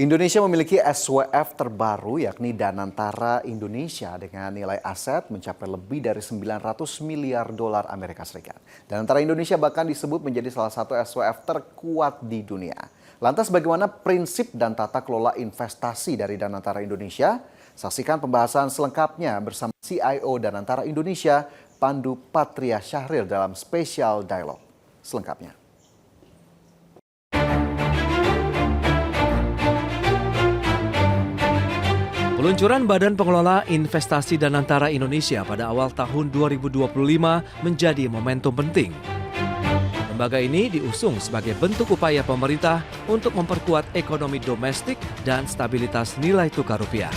Indonesia memiliki SWF terbaru yakni Danantara Indonesia dengan nilai aset mencapai lebih dari 900 miliar dolar Amerika Serikat. Danantara Indonesia bahkan disebut menjadi salah satu SWF terkuat di dunia. Lantas bagaimana prinsip dan tata kelola investasi dari Danantara Indonesia? Saksikan pembahasan selengkapnya bersama CIO Danantara Indonesia, Pandu Patria Syahril dalam Special Dialog. Selengkapnya. Peluncuran Badan Pengelola Investasi Danantara Indonesia pada awal tahun 2025 menjadi momentum penting. Lembaga ini diusung sebagai bentuk upaya pemerintah untuk memperkuat ekonomi domestik dan stabilitas nilai tukar rupiah.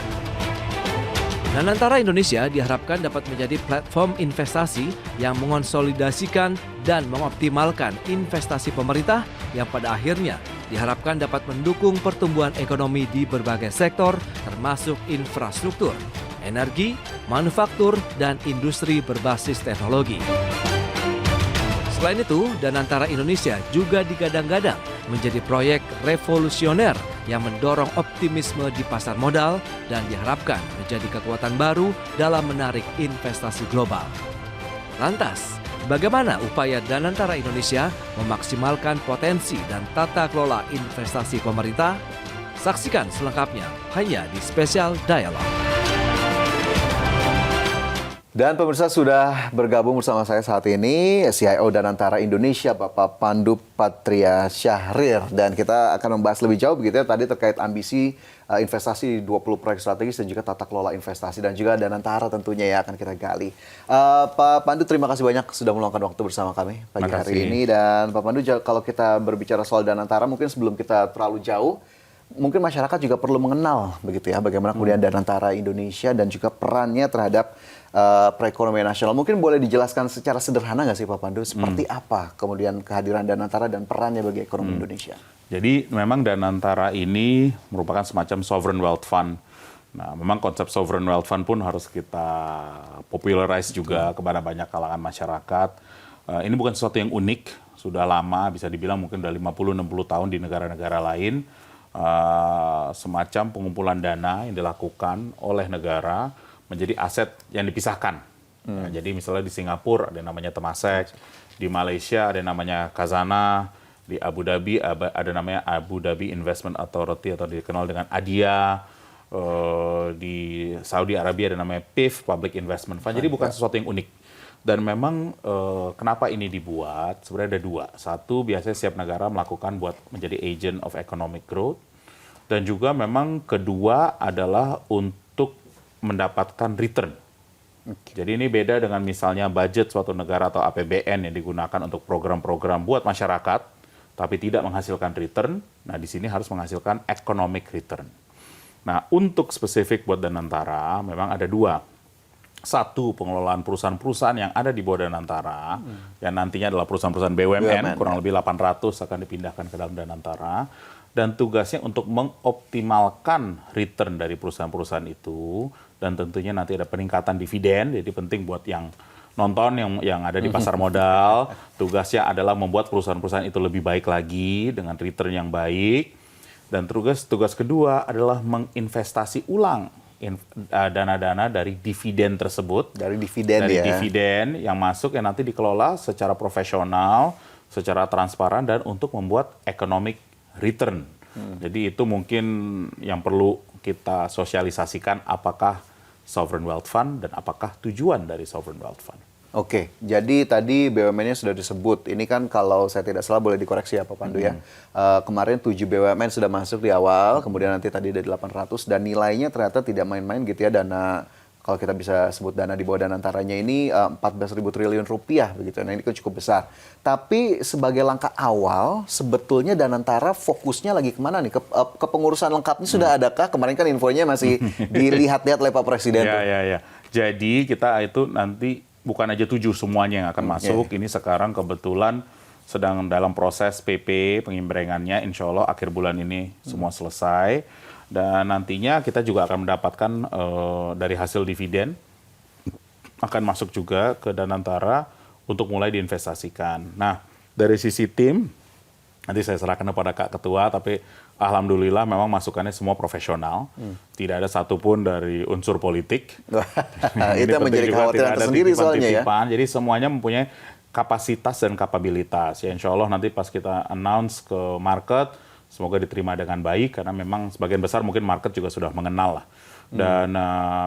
Danantara Indonesia diharapkan dapat menjadi platform investasi yang mengonsolidasikan dan mengoptimalkan investasi pemerintah yang pada akhirnya diharapkan dapat mendukung pertumbuhan ekonomi di berbagai sektor termasuk infrastruktur, energi, manufaktur, dan industri berbasis teknologi. Selain itu, Danantara Indonesia juga digadang-gadang menjadi proyek revolusioner yang mendorong optimisme di pasar modal dan diharapkan menjadi kekuatan baru dalam menarik investasi global. Lantas, bagaimana upaya Danantara Indonesia memaksimalkan potensi dan tata kelola investasi pemerintah? Saksikan selengkapnya hanya di Special Dialog. Dan pemirsa sudah bergabung bersama saya saat ini CIO Danantara Indonesia Bapak Pandu Patria Syahril, dan kita akan membahas lebih jauh begitu ya tadi terkait ambisi investasi 20 proyek strategis dan juga tata kelola investasi dan juga Danantara tentunya ya akan kita gali. Pak Pandu, terima kasih banyak sudah meluangkan waktu bersama kami pagi hari ini. Dan Pak Pandu, kalau kita berbicara soal Danantara mungkin sebelum kita terlalu jauh, mungkin masyarakat juga perlu mengenal begitu ya bagaimana kemudian Danantara Indonesia dan juga perannya terhadap perekonomian nasional. Mungkin boleh dijelaskan secara sederhana nggak sih Pak Pandu, seperti apa kemudian kehadiran Danantara dan perannya bagi ekonomi Indonesia? Jadi memang Danantara ini merupakan semacam sovereign wealth fund. Nah, memang konsep sovereign wealth fund pun harus kita popularize juga kepada banyak kalangan masyarakat. Ini bukan sesuatu yang unik, sudah lama, bisa dibilang mungkin udah 50-60 tahun di negara-negara lain. Semacam pengumpulan dana yang dilakukan oleh negara menjadi aset yang dipisahkan. Nah, jadi misalnya di Singapura ada yang namanya Temasek, di Malaysia ada yang namanya Khazanah, di Abu Dhabi ada namanya Abu Dhabi Investment Authority atau dikenal dengan ADIA, di Saudi Arabia ada namanya PIF, Public Investment Fund. Jadi bukan sesuatu yang unik. Dan memang kenapa ini dibuat, sebenarnya ada dua. Satu, biasanya setiap negara melakukan buat menjadi agent of economic growth. Dan juga memang kedua adalah untuk mendapatkan return. Jadi ini beda dengan misalnya budget suatu negara atau APBN yang digunakan untuk program-program buat masyarakat, tapi tidak menghasilkan return. Nah, di sini harus menghasilkan economic return. Nah, untuk spesifik buat Danantara, memang ada dua. Satu, pengelolaan perusahaan-perusahaan yang ada di bawah Danantara, yang nantinya adalah perusahaan-perusahaan BUMN, kurang lebih 800 akan dipindahkan ke dalam Danantara. Dan tugasnya untuk mengoptimalkan return dari perusahaan-perusahaan itu, dan tentunya nanti ada peningkatan dividen. Jadi penting buat yang nonton yang ada di pasar modal, tugasnya adalah membuat perusahaan-perusahaan itu lebih baik lagi dengan return yang baik. Dan tugas kedua adalah menginvestasi ulang dana-dana dari dividen tersebut, dari dividen yang masuk yang nanti dikelola secara profesional, secara transparan, dan untuk membuat economic return. Jadi itu mungkin yang perlu kita sosialisasikan, apakah sovereign wealth fund dan apakah tujuan dari sovereign wealth fund. Oke, jadi tadi BUMN-nya sudah disebut. Ini kan kalau saya tidak salah boleh dikoreksi ya Pak Pandu ya. Kemarin 7 BUMN sudah masuk di awal, kemudian nanti tadi ada 800 dan nilainya ternyata tidak main-main gitu ya, dana kalau kita bisa sebut dana di bawah Danantaranya ini 14.000 triliun rupiah begitu. Nah, ini kan cukup besar. Tapi sebagai langkah awal sebetulnya Danantara fokusnya lagi kemana nih? Kepengurusan lengkapnya sudah adakah? Kemarin kan infonya masih dilihat-lihat oleh Pak Presiden. Ya. Jadi kita itu nanti bukan aja 7 semuanya yang akan masuk. Ini sekarang kebetulan sedang dalam proses PP pengimbrengannya. Insya Allah akhir bulan ini semua selesai. Dan nantinya kita juga akan mendapatkan dari hasil dividen akan masuk juga ke Danantara untuk mulai diinvestasikan. Nah, dari sisi tim Nanti saya serahkan kepada Kak Ketua, tapi alhamdulillah memang masukannya semua profesional. Tidak ada satupun dari unsur politik. Itu yang menjadi kekhawatiran tersendiri soalnya ya. Jadi semuanya mempunyai kapasitas dan kapabilitas. Ya insya Allah nanti pas kita announce ke market, semoga diterima dengan baik, karena memang sebagian besar mungkin market juga sudah mengenal lah. Dan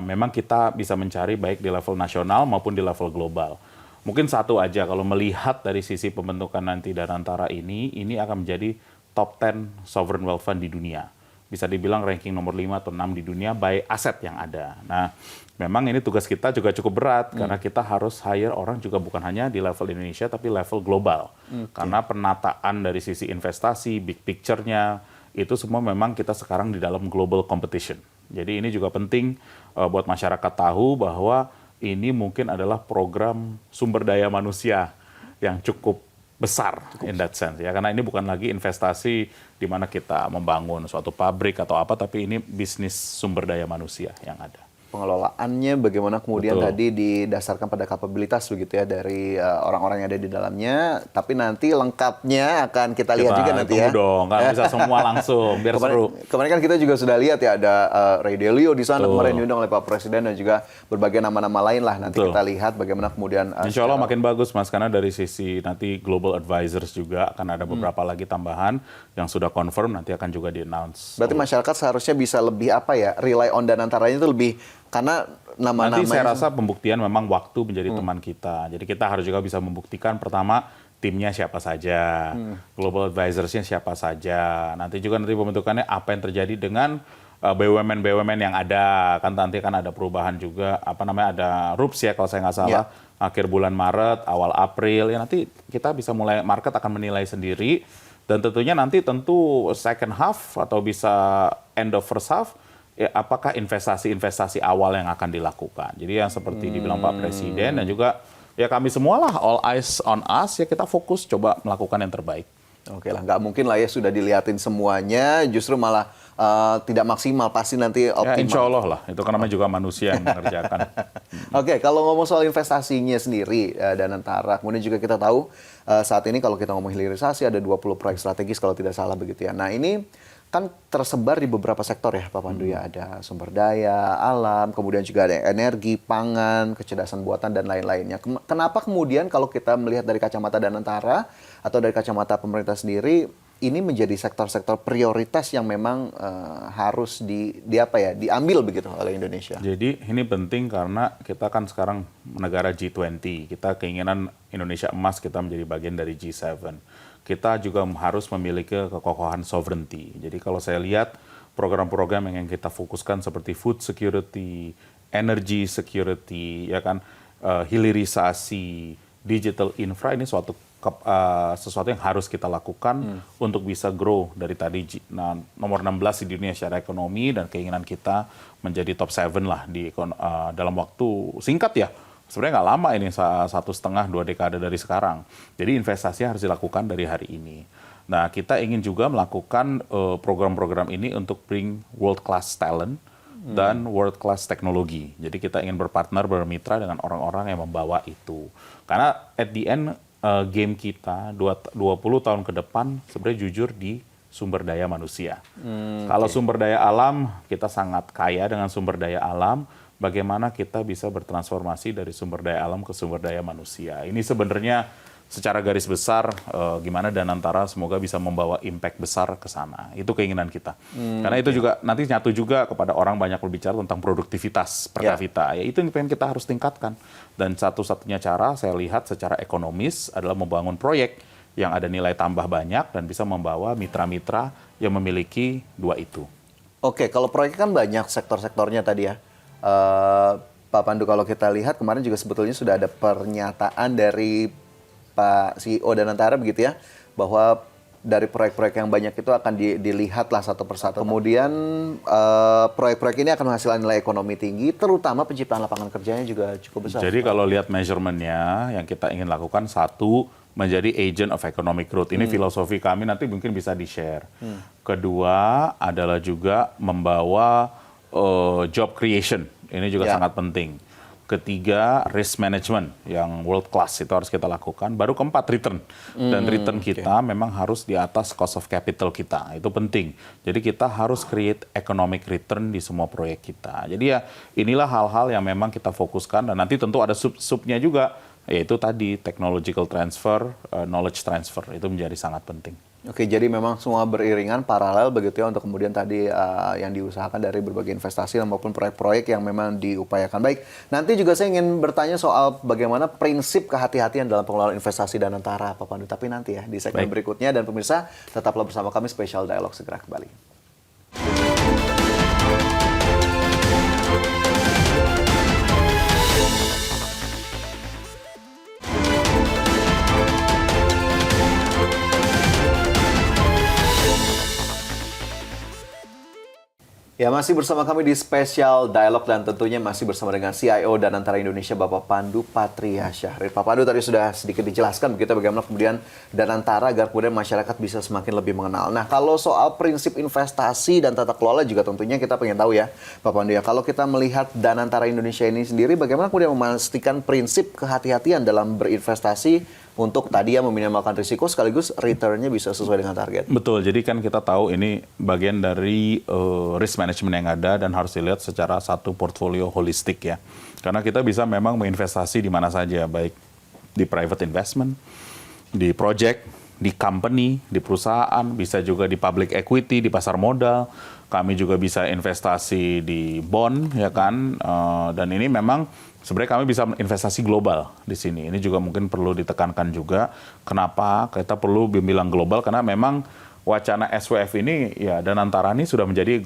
memang kita bisa mencari baik di level nasional maupun di level global. Mungkin satu aja, kalau melihat dari sisi pembentukan nanti Danantara ini akan menjadi top 10 sovereign wealth fund di dunia. Bisa dibilang ranking nomor 5 atau 6 di dunia by aset yang ada. Nah, memang ini tugas kita juga cukup berat, karena kita harus hire orang juga bukan hanya di level Indonesia, tapi level global. Karena penataan dari sisi investasi, big picture-nya, itu semua memang kita sekarang di dalam global competition. Jadi ini juga penting buat masyarakat tahu bahwa ini mungkin adalah program sumber daya manusia yang cukup besar in that sense ya, karena ini bukan lagi investasi di mana kita membangun suatu pabrik atau apa, tapi ini bisnis sumber daya manusia yang ada. Pengelolaannya bagaimana kemudian Betul. tadi didasarkan pada kapabilitas begitu ya dari orang-orang yang ada di dalamnya, tapi nanti lengkapnya akan kita lihat juga nanti ya. Tunggu dong, nggak bisa semua langsung, biar seru. Kemarin kan kita juga sudah lihat ya ada Ray Dalio di sana kemarin diundang oleh Pak Presiden dan juga berbagai nama-nama lain lah. Nanti kita lihat bagaimana kemudian. Insya Allah makin bagus Mas, karena dari sisi nanti global advisors juga akan ada beberapa lagi tambahan yang sudah confirm, nanti akan juga di-announce. Berarti masyarakat seharusnya bisa lebih apa ya, rely on Danantaranya itu lebih, karena nama-nama. Nanti saya rasa pembuktian memang waktu menjadi teman kita. Jadi kita harus juga bisa membuktikan pertama timnya siapa saja, global advisorsnya siapa saja. Nanti pembentukannya apa yang terjadi dengan BUMN yang ada. Kan nanti kan ada perubahan juga, ada RUPS ya kalau saya nggak salah. Akhir bulan Maret, awal April, ya nanti kita bisa mulai, market akan menilai sendiri. Dan tentunya tentu second half atau bisa end of first half, ya, apakah investasi-investasi awal yang akan dilakukan. Jadi yang seperti dibilang Pak Presiden dan juga ya kami semualah, all eyes on us, ya kita fokus coba melakukan yang terbaik. Oke lah, nggak mungkin lah ya sudah dilihatin semuanya, justru malah tidak maksimal, pasti nanti optimal. Ya, insya Allah lah, itu kan namanya juga manusia yang mengerjakan. Oke, kalau ngomong soal investasinya sendiri, Danantara, kemudian juga kita tahu saat ini kalau kita ngomong hilirisasi ada 20 proyek strategis kalau tidak salah begitu ya. Nah ini kan tersebar di beberapa sektor ya Pak Pandu ya, ada sumber daya, alam, kemudian juga ada energi, pangan, kecerdasan buatan dan lain-lainnya. Kenapa kemudian kalau kita melihat dari kacamata Danantara atau dari kacamata pemerintah sendiri, ini menjadi sektor-sektor prioritas yang memang harus diambil begitu oleh Indonesia? Jadi ini penting karena kita kan sekarang negara G20, kita keinginan Indonesia emas, kita menjadi bagian dari G7. Kita juga harus memiliki kekokohan sovereignty. Jadi kalau saya lihat program-program yang kita fokuskan seperti food security, energy security, ya kan, hilirisasi, digital infra, ini sesuatu yang harus kita lakukan untuk bisa grow dari tadi nomor 16 di dunia secara ekonomi, dan keinginan kita menjadi top 7 lah dalam waktu singkat ya. Sebenarnya nggak lama ini, 1,5-2 dekade dari sekarang. Jadi investasi harus dilakukan dari hari ini. Nah, kita ingin juga melakukan program-program ini untuk bring world class talent dan world class teknologi. Jadi kita ingin berpartner, bermitra dengan orang-orang yang membawa itu. Karena at the end game kita 20 tahun ke depan sebenarnya jujur di sumber daya manusia. Kalau sumber daya alam, kita sangat kaya dengan sumber daya alam. Bagaimana kita bisa bertransformasi dari sumber daya alam ke sumber daya manusia. Ini sebenarnya secara garis besar gimana Danantara semoga bisa membawa impact besar ke sana. Itu keinginan kita. Karena itu juga nanti nyatu juga kepada orang banyak berbicara tentang produktivitas per kapita. Ya itu yang kita harus tingkatkan. Dan satu-satunya cara saya lihat secara ekonomis adalah membangun proyek yang ada nilai tambah banyak dan bisa membawa mitra-mitra yang memiliki dua itu. Oke, kalau proyek kan banyak sektor-sektornya tadi ya. Pak Pandu, kalau kita lihat kemarin juga sebetulnya sudah ada pernyataan dari Pak CEO Danantara begitu ya, bahwa dari proyek-proyek yang banyak itu akan dilihatlah satu persatu. Kemudian proyek-proyek ini akan menghasilkan nilai ekonomi tinggi, terutama penciptaan lapangan kerjanya juga cukup besar. Jadi kalau lihat measurement-nya yang kita ingin lakukan, satu, menjadi agent of economic growth. Ini filosofi kami, nanti mungkin bisa di-share. Kedua adalah juga membawa job creation. Ini juga sangat penting. Ketiga, risk management yang world class itu harus kita lakukan. Baru keempat, return. Dan return kita memang harus di atas cost of capital kita. Itu penting. Jadi kita harus create economic return di semua proyek kita. Jadi ya inilah hal-hal yang memang kita fokuskan. Dan nanti tentu ada sub-subnya juga, yaitu tadi technological transfer, knowledge transfer. Itu menjadi sangat penting. Oke, jadi memang semua beriringan paralel begitu ya untuk kemudian tadi yang diusahakan dari berbagai investasi maupun proyek-proyek yang memang diupayakan. Baik, nanti juga saya ingin bertanya soal bagaimana prinsip kehati-hatian dalam pengelolaan investasi Danantara, Pak Pandu. Tapi nanti ya di segmen berikutnya, dan pemirsa tetaplah bersama kami, Special Dialog segera kembali. Ya, masih bersama kami di Special Dialog dan tentunya masih bersama dengan CIO Danantara Indonesia, Bapak Pandu Patria Syahrir. Pak Pandu tadi sudah sedikit dijelaskan begitu bagaimana kemudian Danantara agar kemudian masyarakat bisa semakin lebih mengenal. Nah, kalau soal prinsip investasi dan tata kelola juga tentunya kita pengen tahu ya, Pak Pandu ya. Kalau kita melihat Danantara Indonesia ini sendiri, bagaimana kemudian memastikan prinsip kehati-hatian dalam berinvestasi untuk tadi ya meminimalkan risiko sekaligus return-nya bisa sesuai dengan target. Betul, jadi kan kita tahu ini bagian dari risk management yang ada dan harus dilihat secara satu portfolio holistik ya. Karena kita bisa memang menginvestasi di mana saja, baik di private investment, di project, di company, di perusahaan, bisa juga di public equity, di pasar modal. Kami juga bisa investasi di bond, ya kan. Dan ini memang sebenarnya kami bisa investasi global di sini. Ini juga mungkin perlu ditekankan juga. Kenapa kita perlu bilang global? Karena memang wacana SWF ini ya Danantara ini sudah menjadi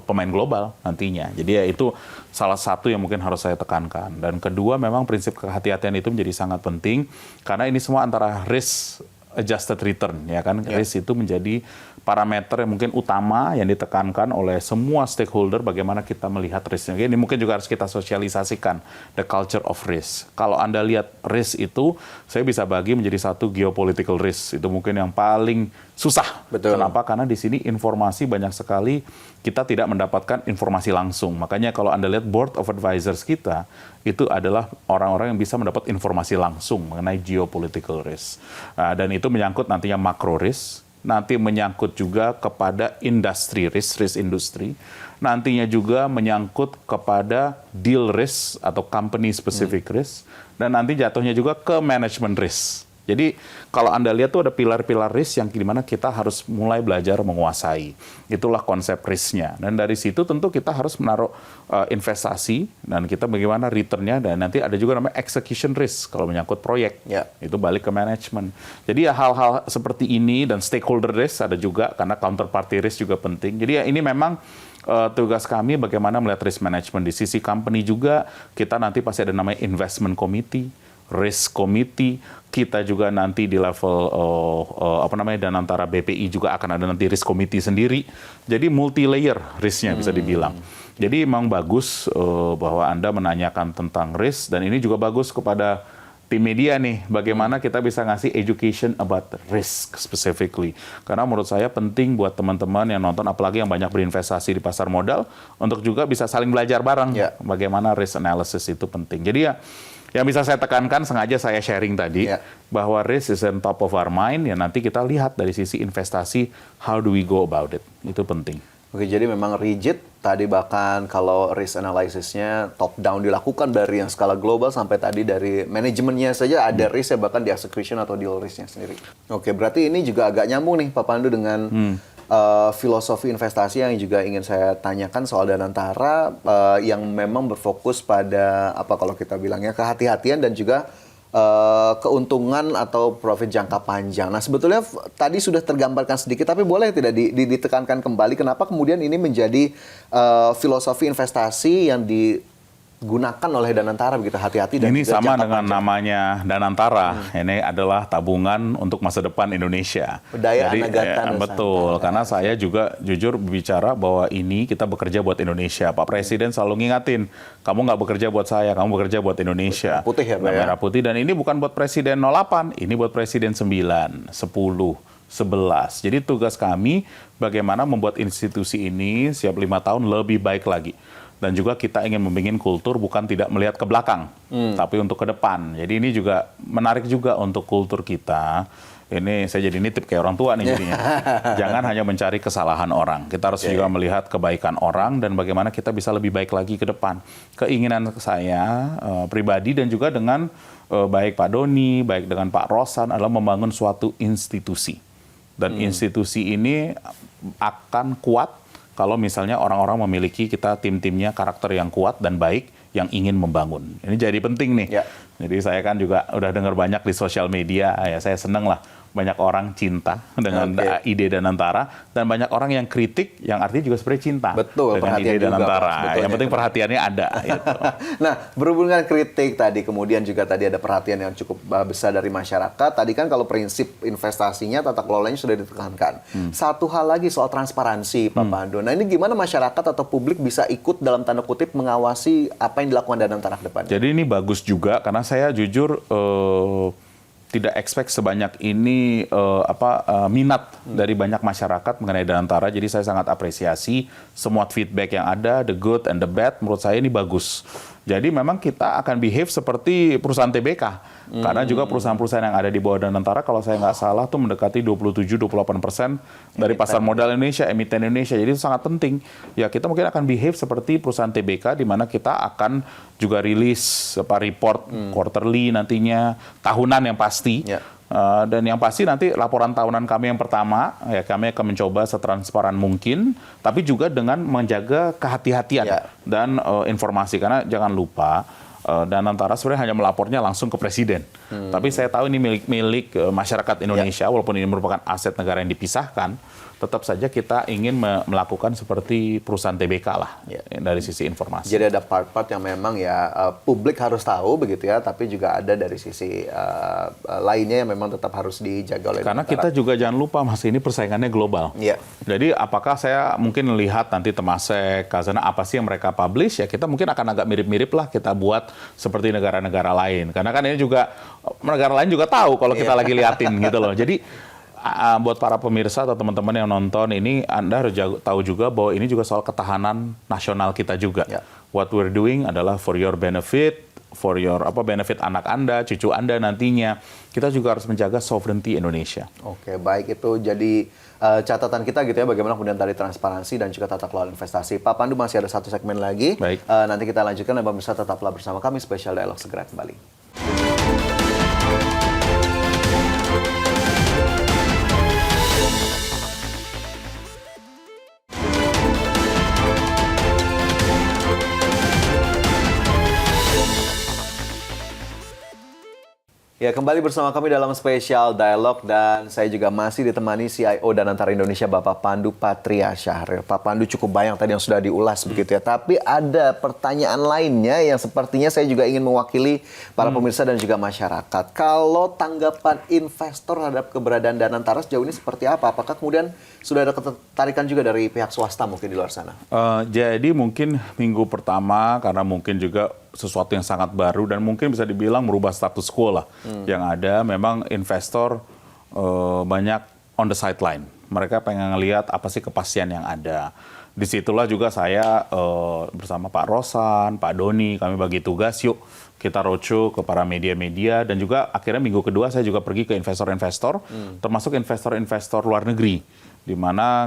pemain global nantinya. Jadi ya itu salah satu yang mungkin harus saya tekankan. Dan kedua, memang prinsip kehati-hatian itu menjadi sangat penting karena ini semua antara risk adjusted return, ya kan. Risk itu menjadi parameter yang mungkin utama yang ditekankan oleh semua stakeholder bagaimana kita melihat risknya. Ini mungkin juga harus kita sosialisasikan, the culture of risk. Kalau Anda lihat risk itu, saya bisa bagi menjadi satu geopolitical risk. Itu mungkin yang paling susah. Betul. Kenapa? Karena di sini informasi banyak sekali, kita tidak mendapatkan informasi langsung. Makanya kalau Anda lihat board of advisors kita, itu adalah orang-orang yang bisa mendapat informasi langsung mengenai geopolitical risk. Dan itu menyangkut nantinya macro risk, nanti menyangkut juga kepada industri risk industri, nantinya juga menyangkut kepada deal risk atau company specific risk, dan nanti jatuhnya juga ke management risk. Jadi kalau Anda lihat tuh ada pilar-pilar risk yang dimana kita harus mulai belajar menguasai. Itulah konsep risknya. Dan dari situ tentu kita harus menaruh investasi dan kita bagaimana returnnya, dan nanti ada juga namanya execution risk kalau menyangkut proyek. Itu balik ke manajemen. Jadi ya hal-hal seperti ini dan stakeholder risk ada juga karena counterparty risk juga penting. Jadi ya ini memang tugas kami bagaimana melihat risk management di sisi company juga. Kita nanti pasti ada namanya investment committee, risk committee, kita juga nanti di level Danantara BPI juga akan ada nanti risk committee sendiri. Jadi multi layer risknya bisa dibilang. Jadi memang bagus bahwa Anda menanyakan tentang risk, dan ini juga bagus kepada tim media nih, bagaimana kita bisa ngasih education about risk specifically. Karena menurut saya penting buat teman-teman yang nonton, apalagi yang banyak berinvestasi di pasar modal, untuk juga bisa saling belajar bareng bagaimana risk analysis itu penting. Jadi ya, yang bisa saya tekankan, sengaja saya sharing tadi, bahwa risk is on top of our mind, ya nanti kita lihat dari sisi investasi, how do we go about it, itu penting. Oke, jadi memang rigid, tadi bahkan kalau risk analysis-nya top down dilakukan dari yang skala global sampai tadi dari manajemennya saja ada risk ya, bahkan di execution atau deal risk-nya sendiri. Oke, berarti ini juga agak nyambung nih Pak Pandu dengan filosofi investasi yang juga ingin saya tanyakan soal Danantara yang memang berfokus pada apa kalau kita bilangnya kehati-hatian dan juga keuntungan atau profit jangka panjang. Nah, sebetulnya tadi sudah tergambarkan sedikit, tapi boleh tidak ditekankan kembali kenapa kemudian ini menjadi filosofi investasi yang digunakan oleh Danantara begitu, hati-hati dan ini juga sama jangka dengan panjang. namanya Danantara. Ini adalah tabungan untuk masa depan Indonesia. Daya Jadi Anagata betul, karena saya juga jujur bicara bahwa ini kita bekerja buat Indonesia. Pak Presiden selalu ngingatin, kamu nggak bekerja buat saya, kamu bekerja buat Indonesia. Putih ya, Pak ya? Merah putih, dan ini bukan buat Presiden 08, ini buat Presiden 9, 10, 11. Jadi tugas kami bagaimana membuat institusi ini siap 5 tahun lebih baik lagi. Dan juga kita ingin membangun kultur bukan tidak melihat ke belakang, tapi untuk ke depan. Jadi ini juga menarik juga untuk kultur kita. Ini saya jadi nitip kayak orang tua nih jadinya. Jangan hanya mencari kesalahan orang. Kita harus juga melihat kebaikan orang dan bagaimana kita bisa lebih baik lagi ke depan. Keinginan saya pribadi dan juga dengan baik Pak Doni, baik dengan Pak Rosan adalah membangun suatu institusi. Dan institusi ini akan kuat kalau misalnya orang-orang memiliki kita tim-timnya karakter yang kuat dan baik yang ingin membangun. Ini jadi penting nih. Jadi saya kan juga udah dengar banyak di sosial media, ya saya seneng lah. Banyak orang cinta dengan ide Danantara dan banyak orang yang kritik yang artinya juga sebenarnya cinta dengan ide Danantara. Yang penting perhatiannya ada. Gitu. Nah, berhubungan kritik tadi, kemudian juga tadi ada perhatian yang cukup besar dari masyarakat. Tadi kan kalau prinsip investasinya, tata kelolanya sudah ditekankan. Satu hal lagi soal transparansi, Pak Pandu. Nah, ini gimana masyarakat atau publik bisa ikut dalam tanda kutip mengawasi apa yang dilakukan Danantara ke depan? Jadi ini bagus juga karena saya jujur tidak expect sebanyak ini minat dari banyak masyarakat mengenai Danantara. Jadi saya sangat apresiasi semua feedback yang ada, the good and the bad, menurut saya ini bagus. Jadi memang kita akan behave seperti perusahaan TBK. Karena juga perusahaan-perusahaan yang ada di bawah Danantara, kalau saya nggak salah tuh mendekati 27-28% dari pasar modal Indonesia, emiten Indonesia. Jadi itu sangat penting. Ya kita mungkin akan behave seperti perusahaan TBK, di mana kita akan juga rilis report quarterly nantinya, tahunan yang pasti. Dan yang pasti nanti laporan tahunan kami yang pertama, ya kami akan mencoba setransparan mungkin, tapi juga dengan menjaga kehati-hatian dan informasi. Karena jangan lupa, Danantara sebenarnya hanya melapornya langsung ke Presiden. Tapi saya tahu ini milik masyarakat Indonesia, walaupun ini merupakan aset negara yang dipisahkan, tetap saja kita ingin melakukan seperti perusahaan TBK lah dari sisi informasi. Jadi ada part-part yang memang ya publik harus tahu begitu ya, tapi juga ada dari sisi lainnya yang memang tetap harus dijaga oleh Karena kita juga jangan lupa Mas, ini persaingannya global. Jadi apakah saya mungkin lihat nanti Temasek, Khazanah apa sih yang mereka publish, ya kita mungkin akan agak mirip-mirip lah kita buat seperti negara-negara lain. Karena kan ini juga negara lain juga tahu kalau kita lagi liatin gitu loh. Jadi buat para pemirsa atau teman-teman yang nonton ini, Anda harus tahu juga bahwa ini juga soal ketahanan nasional kita juga. What we're doing adalah for your benefit, for your benefit anak Anda, cucu Anda nantinya. Kita juga harus menjaga sovereignty Indonesia. Oke, baik, itu jadi catatan kita gitu ya, bagaimana kemudian tadi transparansi dan juga tata kelola investasi. Pak Pandu, masih ada satu segmen lagi. Baik. Nanti kita lanjutkan, dan pemirsa tetaplah bersama kami, Special Dialog segera kembali. Ya, kembali bersama kami dalam Special Dialog, dan saya juga masih ditemani CIO Danantara Indonesia, Bapak Pandu Patria Syahrir. Pak Pandu, cukup banyak tadi yang sudah diulas begitu ya, tapi ada pertanyaan lainnya yang sepertinya saya juga ingin mewakili para pemirsa dan juga masyarakat. Kalau tanggapan investor terhadap keberadaan Danantara sejauh ini seperti apa? Apakah kemudian sudah ada ketertarikan juga dari pihak swasta mungkin di luar sana? Jadi mungkin minggu pertama, karena mungkin juga sesuatu yang sangat baru dan mungkin bisa dibilang merubah status quo lah yang ada. Memang investor banyak on the sideline. Mereka pengen ngelihat apa sih kepastian yang ada. Disitulah juga saya bersama Pak Rosan, Pak Doni, kami bagi tugas, yuk kita roadshow ke para media-media, dan juga akhirnya minggu kedua saya juga pergi ke investor-investor, termasuk investor-investor luar negeri, di mana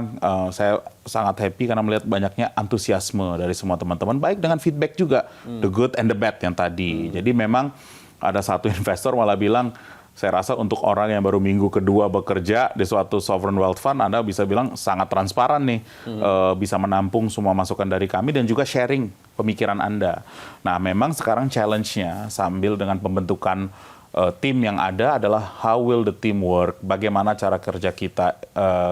saya sangat happy karena melihat banyaknya antusiasme dari semua teman-teman, baik dengan feedback juga, the good and the bad yang tadi. Jadi memang ada satu investor malah bilang, saya rasa untuk orang yang baru minggu kedua bekerja di suatu sovereign wealth fund, Anda bisa bilang sangat transparan nih, bisa menampung semua masukan dari kami dan juga sharing pemikiran Anda. Nah, memang sekarang challenge-nya sambil dengan pembentukan tim yang ada adalah how will the team work, bagaimana cara kerja kita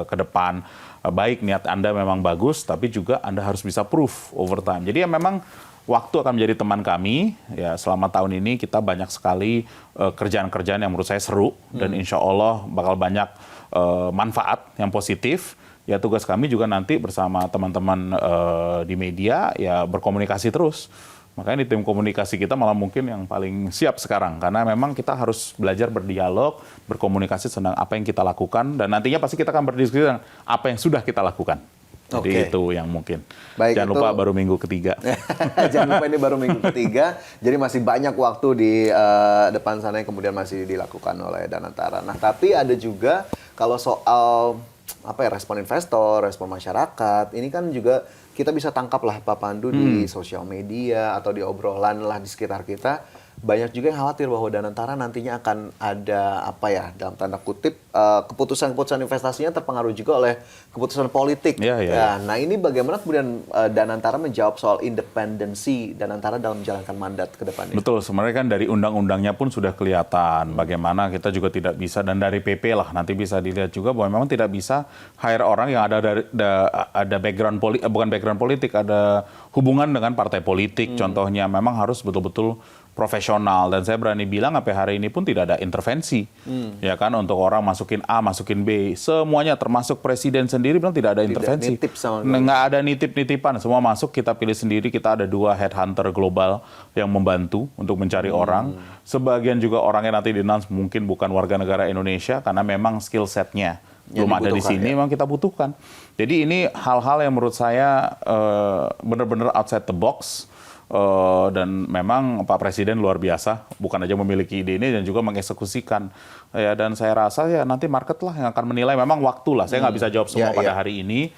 ke depan. Baik, niat Anda memang bagus, tapi juga Anda harus bisa proof over time. Jadi ya memang waktu akan menjadi teman kami. Ya, selama tahun ini kita banyak sekali kerjaan-kerjaan yang menurut saya seru, dan insya Allah bakal banyak manfaat yang positif. Ya, tugas kami juga nanti bersama teman-teman di media ya berkomunikasi terus. Makanya di tim komunikasi kita malah mungkin yang paling siap sekarang, karena memang kita harus belajar berdialog, berkomunikasi tentang apa yang kita lakukan, dan nantinya pasti kita akan berdiskusi tentang apa yang sudah kita lakukan. Jadi Oke. itu yang mungkin. Baik, Jangan itu- lupa baru minggu ketiga. Jangan lupa ini baru minggu ketiga, jadi masih banyak waktu di depan sana yang kemudian masih dilakukan oleh Danantara. Nah, tapi ada juga kalau soal respon investor, respon masyarakat, ini kan juga kita bisa tangkap lah Pak Pandu di sosial media atau di obrolan lah di sekitar kita. Banyak juga yang khawatir bahwa Danantara nantinya akan ada dalam tanda kutip keputusan-keputusan investasinya terpengaruh juga oleh keputusan politik. Iya. Nah, ini bagaimana kemudian Danantara menjawab soal independensi Danantara dalam menjalankan mandat ke depannya? Betul, sebenarnya kan dari undang-undangnya pun sudah kelihatan bagaimana kita juga tidak bisa, dan dari PP lah nanti bisa dilihat juga bahwa memang tidak bisa hire orang yang ada background politik, bukan background politik, ada hubungan dengan partai politik. Contohnya memang harus betul-betul profesional, dan saya berani bilang sampai hari ini pun tidak ada intervensi, ya kan, untuk orang masukin A, masukin B, semuanya termasuk presiden sendiri bilang tidak ada intervensi, nitip sama sekali. nggak ada nitip-nitipan, semua masuk, kita pilih sendiri, kita ada 2 headhunter global yang membantu untuk mencari orang, sebagian juga orangnya nanti di-announce mungkin bukan warga negara Indonesia karena memang skill setnya Yang belum ada di dibutuhkan, sini, ya. memang kita butuhkan. Jadi ini hal-hal yang menurut saya benar-benar outside the box. Dan memang Pak Presiden luar biasa, bukan aja memiliki ide ini dan juga mengeksekusikan. Ya, dan saya rasa ya nanti market lah yang akan menilai, memang waktu lah. Saya nggak bisa jawab semua pada hari ini.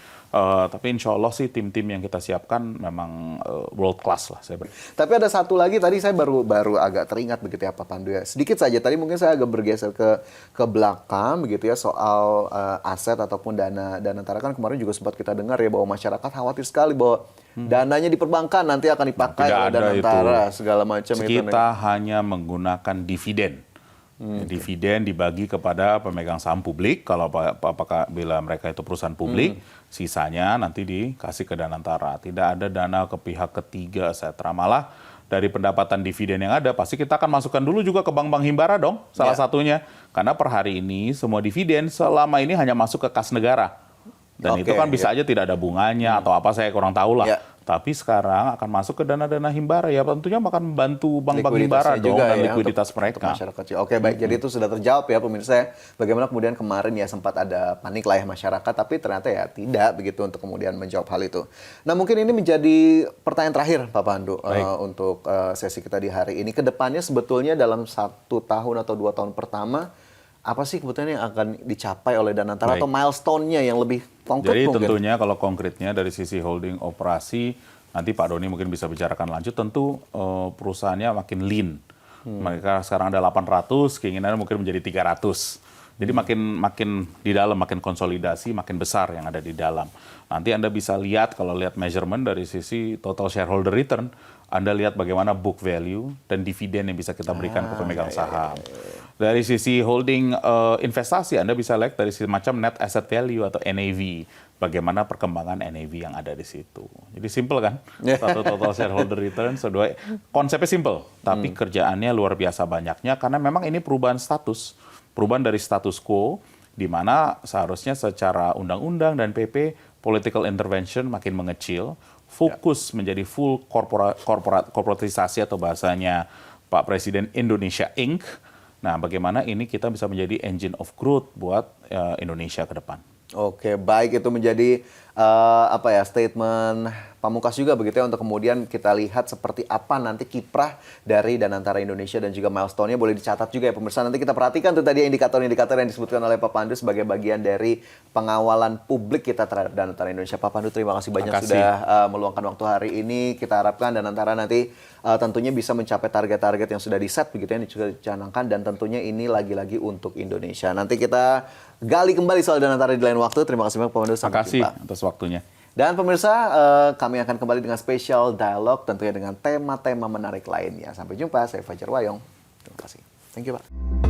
Tapi insya Allah sih tim-tim yang kita siapkan memang world class lah. Tapi ada satu lagi tadi saya baru agak teringat begitu ya Pak Pandu ya. Sedikit saja tadi mungkin saya agak bergeser ke belakang begitu ya soal aset ataupun dana Danantara. Kan kemarin juga sempat kita dengar ya bahwa masyarakat khawatir sekali bahwa dananya di perbankan nanti akan dipakai Tidak oleh ada Danantara itu. segala macam itu. Kita hanya menggunakan dividen. Dividen dibagi kepada pemegang saham publik, kalau apakah bila mereka itu perusahaan publik, sisanya nanti dikasih ke Danantara. Tidak ada dana ke pihak ketiga, etc. Malah dari pendapatan dividen yang ada, pasti kita akan masukkan dulu juga ke bank-bank himbara dong, salah satunya. Karena per hari ini semua dividen selama ini hanya masuk ke kas negara. Dan itu kan bisa aja tidak ada bunganya atau apa, saya kurang tahu lah. Tapi sekarang akan masuk ke dana-dana himbara, ya tentunya akan membantu bank-bank himbara dong, dan likuiditas mereka. Masyarakat. Oke, baik. Jadi itu sudah terjawab ya pemirsa. Bagaimana kemudian kemarin ya sempat ada panik lah ya masyarakat, tapi ternyata ya tidak begitu untuk kemudian menjawab hal itu. Nah, mungkin ini menjadi pertanyaan terakhir Pak Pandu untuk sesi kita di hari ini. Kedepannya sebetulnya dalam 1 tahun atau 2 tahun pertama, apa sih kebetulan yang akan dicapai oleh Danantara atau milestone-nya yang lebih konkret Jadi mungkin? tentunya kalau konkretnya dari sisi holding operasi, nanti Pak Doni mungkin bisa bicarakan lanjut, tentu perusahaannya makin lean. Mereka sekarang ada 800, keinginannya mungkin menjadi 300. Jadi makin di dalam, makin konsolidasi, makin besar yang ada di dalam. Nanti Anda bisa lihat, kalau lihat measurement dari sisi total shareholder return, Anda lihat bagaimana book value dan dividen yang bisa kita berikan ke pemegang saham. Dari sisi holding investasi, Anda bisa lihat dari semacam net asset value atau NAV. Bagaimana perkembangan NAV yang ada di situ. Jadi simple kan? Satu total shareholder return, kedua konsepnya simple, tapi kerjaannya luar biasa banyaknya karena memang ini perubahan status. Perubahan dari status quo, di mana seharusnya secara undang-undang dan PP, political intervention makin mengecil, fokus menjadi full korporatisasi atau bahasanya Pak Presiden Indonesia Inc. Nah, bagaimana ini kita bisa menjadi engine of growth buat Indonesia ke depan. Oke, baik, itu menjadi statement pamungkas juga begitu ya untuk kemudian kita lihat seperti apa nanti kiprah dari Danantara Indonesia dan juga milestone-nya boleh dicatat juga ya pemirsa. Nanti kita perhatikan tuh tadi indikator-indikator yang disebutkan oleh Pak Pandu sebagai bagian dari pengawalan publik kita terhadap Danantara Indonesia. Pak Pandu, terima kasih banyak sudah meluangkan waktu hari ini. Kita harapkan Danantara nanti tentunya bisa mencapai target-target yang sudah di-set begitu ya, yang juga dicanangkan, dan tentunya ini lagi-lagi untuk Indonesia. Nanti kita gali kembali soal Danantara di lain waktu. Terima kasih banyak Pak Pandu. Terima kasih atas waktunya. Dan pemirsa, kami akan kembali dengan spesial dialog tentunya dengan tema-tema menarik lainnya. Sampai jumpa, saya Fajar Wayong. Terima kasih. Thank you, Pak.